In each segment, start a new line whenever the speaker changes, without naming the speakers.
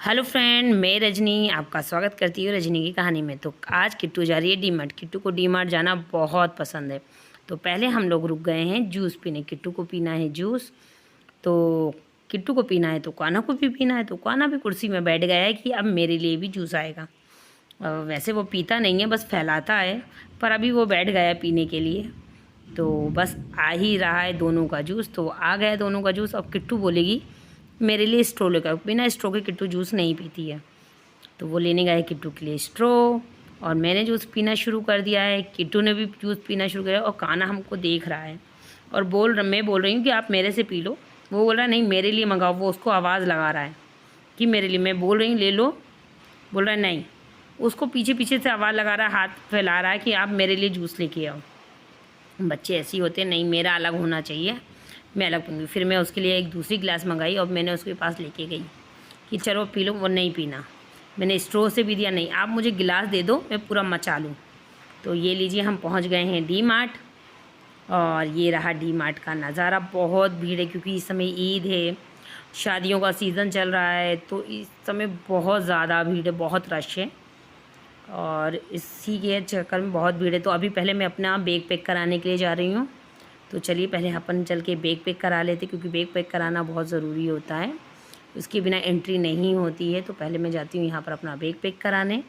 Hello friend, मैं रजनी आपका स्वागत करती हूँ रजनी की कहानी में। तो आज किट्टू जा रही है डीमार्ट। किट्टू को डीमार्ट जाना बहुत पसंद है। तो पहले हम लोग रुक गए हैं जूस पीने। किट्टू को पीना है जूस, तो किट्टू को पीना है तो कान्हा को भी पीना है। तो कान्हा भी कुर्सी में बैठ गया है कि अब मेरे लिए भी जूस आएगा। वैसे वो पीता नहीं है, बस फैलाता है, पर अभी वो बैठ गया है पीने के लिए। तो बस आ ही रहा है दोनों का जूस। तो आ गया दोनों का जूस। अब किट्टू बोलेगी मेरे लिए स्ट्रो लेकर। बिना स्ट्रो के किट्टू जूस नहीं पीती है। तो वो लेने गए किट्टू के लिए स्ट्रो, और मैंने जूस पीना शुरू कर दिया है। किट्टू ने भी जूस पीना शुरू किया और कान्हा हमको देख रहा है और मैं बोल रही हूँ कि आप मेरे से पी लो। वो बोल रहा है नहीं मेरे लिए मंगाओ। वो उसको आवाज़ लगा रहा है कि मेरे लिए। मैं बोल रही हूँ ले लो, बोल रहा है नहीं। उसको पीछे पीछे से आवाज़ लगा रहा है, हाथ फैला रहा है कि आप मेरे लिए जूस लेके आओ। बच्चे ऐसे ही होते हैं, नहीं मेरा अलग होना चाहिए, मैं अलग पीऊँगी। फिर मैं उसके लिए एक दूसरी गिलास मंगाई और मैंने उसके पास लेके गई कि चलो पी लो। वो नहीं पीना। मैंने स्ट्रो से भी दिया, नहीं आप मुझे गिलास दे दो, मैं पूरा मचा लूँ। तो ये लीजिए, हम पहुंच गए हैं डी मार्ट। और ये रहा डी मार्ट का नज़ारा। बहुत भीड़ है क्योंकि इस समय ईद है, शादियों का सीज़न चल रहा है, तो इस समय बहुत ज़्यादा भीड़ है, बहुत रश है और इसी के चक्कर में बहुत भीड़ है। तो अभी पहले मैं अपना बैग पैक कराने के लिए जा रही हूँ। तो चलिए पहले अपन चल के बैग पैक करा लेते, क्योंकि बैग पैक कराना बहुत ज़रूरी होता है, उसके बिना एंट्री नहीं होती है। तो पहले मैं जाती हूँ यहाँ पर अपना बैग पैक कराने,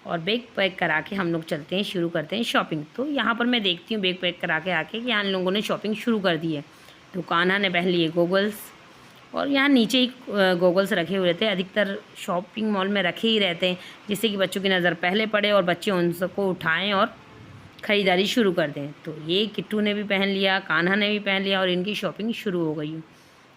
और बैग पैक करा के हम लोग चलते हैं, शुरू करते हैं शॉपिंग। तो यहाँ पर मैं देखती हूँ बैग पैक करा के आके कि यहाँ लोगों ने शॉपिंग शुरू कर दी है। तो कान्हा ने पहन लिए गोगल्स, और यहाँ नीचे ही गोगल्स रखे हुए रहते हैं। अधिकतर शॉपिंग मॉल में रखे ही रहते हैं, जिससे कि बच्चों की नज़र पहले पड़े और बच्चे उन सबको उठाएँ और ख़रीदारी शुरू कर दें। तो ये किट्टू ने भी पहन लिया, कान्हा ने भी पहन लिया, और इनकी शॉपिंग शुरू हो गई।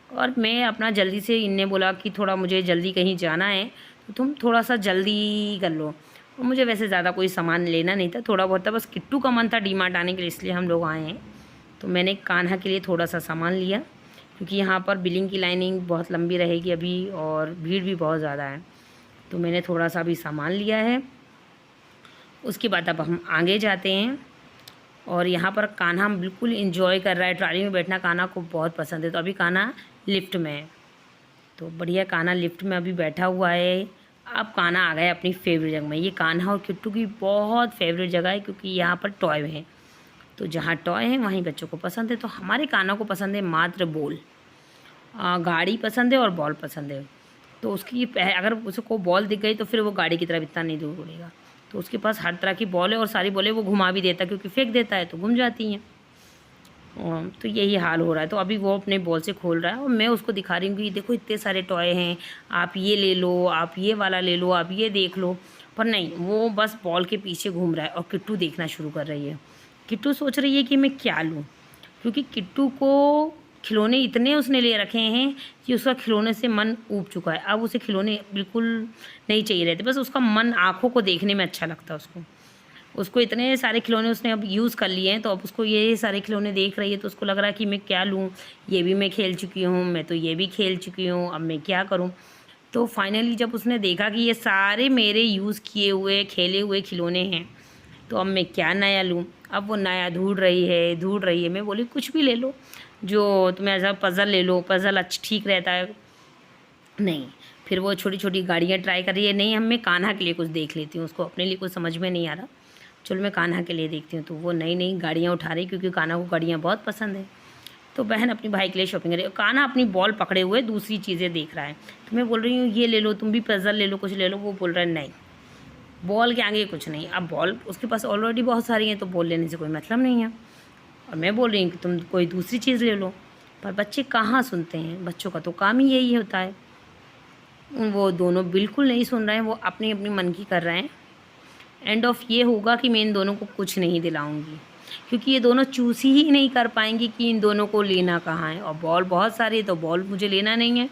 और मैं अपना जल्दी से, इनने बोला कि थोड़ा मुझे जल्दी कहीं जाना है तो तुम थोड़ा सा जल्दी कर लो। और मुझे वैसे ज़्यादा कोई सामान लेना नहीं था, थोड़ा बहुत था, बस किट्टू का मन था डीमार्ट आने के लिए, इसलिए हम लोग आए हैं। तो मैंने कान्हा के लिए थोड़ा सा सामान लिया, क्योंकि यहाँ पर बिलिंग की लाइनिंग बहुत लंबी रहेगी अभी और भीड़ भी बहुत ज़्यादा है। तो मैंने थोड़ा सा भी सामान लिया है। उसके बाद अब हम आगे जाते हैं, और यहाँ पर कान्हा बिल्कुल एंजॉय कर रहा है। ट्रॉली में बैठना कान्हा को बहुत पसंद है। तो अभी कान्हा लिफ्ट में है, तो बढ़िया कान्हा लिफ्ट में अभी बैठा हुआ है। अब कान्हा आ गया अपनी फेवरेट जगह में। ये कान्हा और किट्टू की बहुत फेवरेट जगह है, क्योंकि यहाँ पर टॉय है। तो जहाँ टॉय है वहीं बच्चों को पसंद है। तो हमारे कान्हा को पसंद है मात्र बॉल, गाड़ी पसंद है और बॉल पसंद है। तो उसकी अगर उसको बॉल दिख गई तो फिर वो गाड़ी की तरफ इतना नहीं दूर उड़ेगा। तो उसके पास हर तरह की बॉल है, और सारी बॉलें वो घुमा भी देता है, क्योंकि फेंक देता है तो घूम जाती हैं। तो यही हाल हो रहा है। तो अभी वो अपने बॉल से खोल रहा है, और मैं उसको दिखा रही हूँ कि देखो इतने सारे टॉय हैं, आप ये ले लो, आप ये वाला ले लो, आप ये देख लो। पर नहीं, वो बस बॉल के पीछे घूम रहा है। और किट्टू देखना शुरू कर रही है। किट्टू सोच रही है कि मैं क्या लूँ, क्योंकि किट्टू को खिलौने इतने उसने ले रखे हैं कि उसका खिलौने से मन ऊब चुका है। अब उसे खिलौने बिल्कुल नहीं चाहिए रहते, बस उसका मन आँखों को देखने में अच्छा लगता है उसको इतने सारे खिलौने उसने अब यूज़ कर लिए हैं। तो अब उसको ये सारे खिलौने देख रही है, तो उसको लग रहा है कि मैं क्या लूँ, ये भी मैं खेल चुकी हूँ, मैं तो ये भी खेल चुकी हूँ, अब मैं क्या करूँ। तो फाइनली जब उसने देखा कि ये सारे मेरे यूज़ किए हुए खेले हुए खिलौने हैं, तो अब मैं क्या नया लूँ। अब वो नया ढूंढ रही है। मैं बोली कुछ भी ले लो, जो तुम्हें ऐसा पज़ल ले लो, पज़ल अच्छा ठीक रहता है। नहीं, फिर वो छोटी छोटी गाड़ियाँ ट्राई कर रही है। नहीं, हम मैं कान्हा के लिए कुछ देख लेती हूँ, उसको अपने लिए कुछ समझ में नहीं आ रहा, चलो मैं कान्हा के लिए देखती हूँ। तो वो नई नई गाड़ियाँ उठा रही, क्योंकि कान्हा को गाड़ियाँ बहुत पसंद है। तो बहन अपनी भाई के लिए शॉपिंग कर रही है, कान्हा अपनी बॉल पकड़े हुए दूसरी चीज़ें देख रहा है। तो मैं बोल रही हूँ ये ले लो, तुम भी पज़ल ले लो, कुछ ले लो। वो बोल रहा है नहीं, बॉल के आगे कुछ नहीं। अब बॉल उसके पास ऑलरेडी बहुत सारी हैं, तो बॉल लेने से कोई मतलब नहीं है। और मैं बोल रही हूँ कि तुम कोई दूसरी चीज़ ले लो, पर बच्चे कहाँ सुनते हैं। बच्चों का तो काम ही यही होता है। वो दोनों बिल्कुल नहीं सुन रहे हैं, वो अपनी अपनी मन की कर रहे हैं। एंड ऑफ ये होगा कि मैं इन दोनों को कुछ नहीं दिलाऊंगी, क्योंकि ये दोनों चूज ही नहीं कर पाएंगी कि इन दोनों को लेना कहाँ है। और बॉल बहुत सारी है, तो बॉल मुझे लेना नहीं है,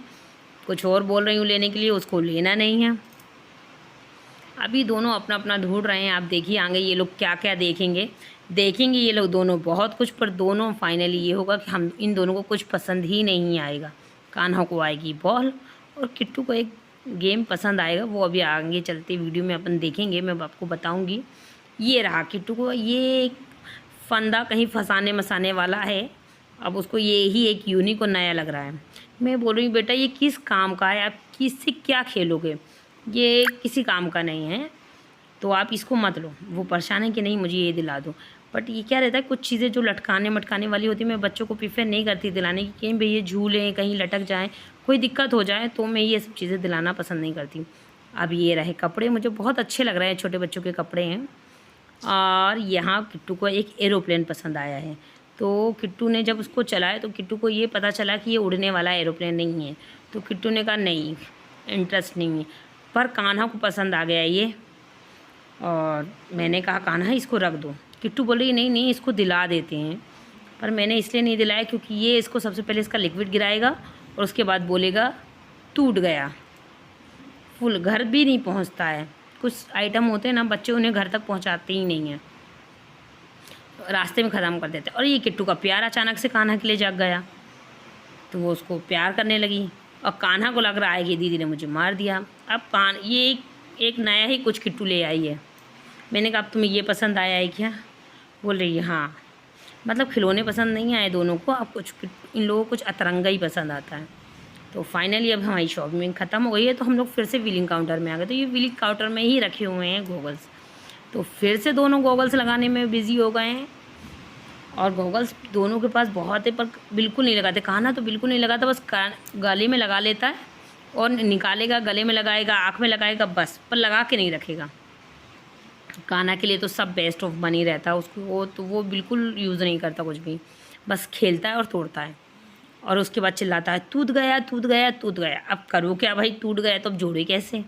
कुछ और बोल रही हूँ लेने के लिए, उसको लेना नहीं है। अभी दोनों अपना अपना ढूंढ रहे हैं। आप देखिए आगे ये लोग क्या क्या देखेंगे ये लोग दोनों बहुत कुछ, पर दोनों फाइनली ये होगा कि हम इन दोनों को कुछ पसंद ही नहीं आएगा। कान्हा को आएगी बॉल, और किट्टू को एक गेम पसंद आएगा। वो अभी आगे चलते वीडियो में अपन देखेंगे, मैं आपको बताऊंगी। ये रहा किट्टू को, ये एक फंदा कहीं फंसाने मसाने वाला है। अब उसको ये ही एक यूनिक और नया लग रहा है। मैं बोल रही हूँ बेटा ये किस काम का है, आप किससे क्या खेलोगे, ये किसी काम का नहीं है, तो आप इसको मत लो। वो परेशान है कि नहीं मुझे ये दिला दो, बट ये क्या रहता है कुछ चीज़ें जो लटकाने मटकाने वाली होती है मैं बच्चों को प्रीफर नहीं करती दिलाने की, कहीं भैया झूलें कहीं लटक जाएँ कोई दिक्कत हो जाए, तो मैं ये सब चीज़ें दिलाना पसंद नहीं करती हूँ। अब ये रहे कपड़े, मुझे बहुत अच्छे लग रहे हैं, छोटे बच्चों के कपड़े हैं। और यहाँ किट्टू को एक एरोप्लेन पसंद आया है, तो किट्टू ने जब उसको चलाया तो किट्टू को ये पता चला कि ये उड़ने वाला एरोप्लेन नहीं है, तो किट्टू ने कहा नहीं इंटरेस्ट नहीं है। पर कान्हा को पसंद आ गया ये, और मैंने कहा कान्हा इसको रख दो। किट्टू बोल रही नहीं नहीं इसको दिला देते हैं, पर मैंने इसलिए नहीं दिलाया क्योंकि ये इसको सबसे पहले इसका लिक्विड गिराएगा और उसके बाद बोलेगा टूट गया। फुल घर भी नहीं पहुंचता है, कुछ आइटम होते हैं ना बच्चे उन्हें घर तक पहुंचाते ही नहीं हैं, रास्ते में ख़त्म कर देते हैं। और ये किट्टू का प्यार अचानक से कान्हा के लिए जाग गया, तो वो उसको प्यार करने लगी, और कान्हा को लग रहा है कि दीदी ने मुझे मार दिया। अब ये एक नया ही कुछ किट्टू ले आई है। मैंने कहा अब तुम्हें ये पसंद आया है क्या? बोल रही है हाँ, मतलब खिलौने पसंद नहीं आए दोनों को, अब कुछ इन लोगों को कुछ अतरंगा ही पसंद आता है। तो फाइनली अब हमारी शॉपिंग ख़त्म हो गई है, तो हम लोग फिर से व्हीलिंग काउंटर में आ गए। तो ये व्हीलिंग काउंटर में ही रखे हुए हैं गॉगल्स, तो फिर से दोनों गॉगल्स लगाने में बिज़ी हो गए हैं। और गॉगल्स दोनों के पास बहुत है पर बिल्कुल नहीं लगाते। कान्हा तो बिल्कुल नहीं लगाता, बस गले में लगा लेता है और निकालेगा, गले में लगाएगा, आँख में लगाएगा बस, पर लगा के नहीं रखेगा। कान्हा के लिए तो सब बेस्ट ऑफ बनी रहता है उसको, वो बिल्कुल यूज़ नहीं करता कुछ भी, बस खेलता है और तोड़ता है, और उसके बाद चिल्लाता है टूट गया टूट गया टूट गया। अब करो क्या भाई, टूट गया तो अब जोड़े कैसे?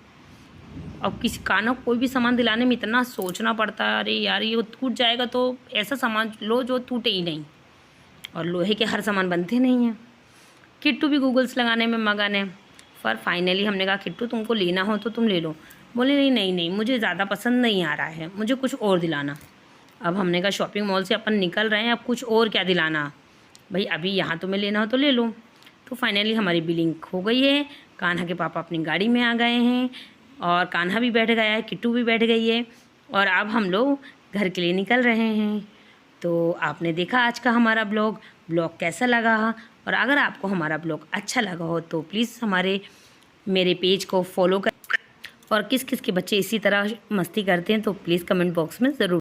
अब किसी कान्हा को कोई भी सामान दिलाने में इतना सोचना पड़ता है, अरे यार ये टूट जाएगा, तो ऐसा सामान लो जो टूटे ही नहीं, और लोहे के हर सामान बनते नहीं हैं। किट्टू भी गूगल्स लगाने में मगन है। पर फाइनली हमने कहा किट्टू तुमको लेना हो तो तुम ले लो। बोले नहीं नहीं नहीं मुझे ज़्यादा पसंद नहीं आ रहा है, मुझे कुछ और दिलाना। अब हमने कहा शॉपिंग मॉल से अपन निकल रहे हैं, अब कुछ और क्या दिलाना भाई, अभी यहाँ तुम्हें लेना हो तो ले लो। तो फाइनली हमारी बिलिंग हो गई है, कान्हा के पापा अपनी गाड़ी में आ गए हैं, और कान्हा भी बैठ गया है, किट्टू भी बैठ गई है, और अब हम लोग घर के लिए निकल रहे हैं। तो आपने देखा आज का हमारा ब्लॉग कैसा लगा, और अगर आपको हमारा ब्लॉग अच्छा लगा हो तो प्लीज़ मेरे पेज को फॉलो कर, और किस किस के बच्चे इसी तरह मस्ती करते हैं तो प्लीज़ कमेंट बॉक्स में ज़रूर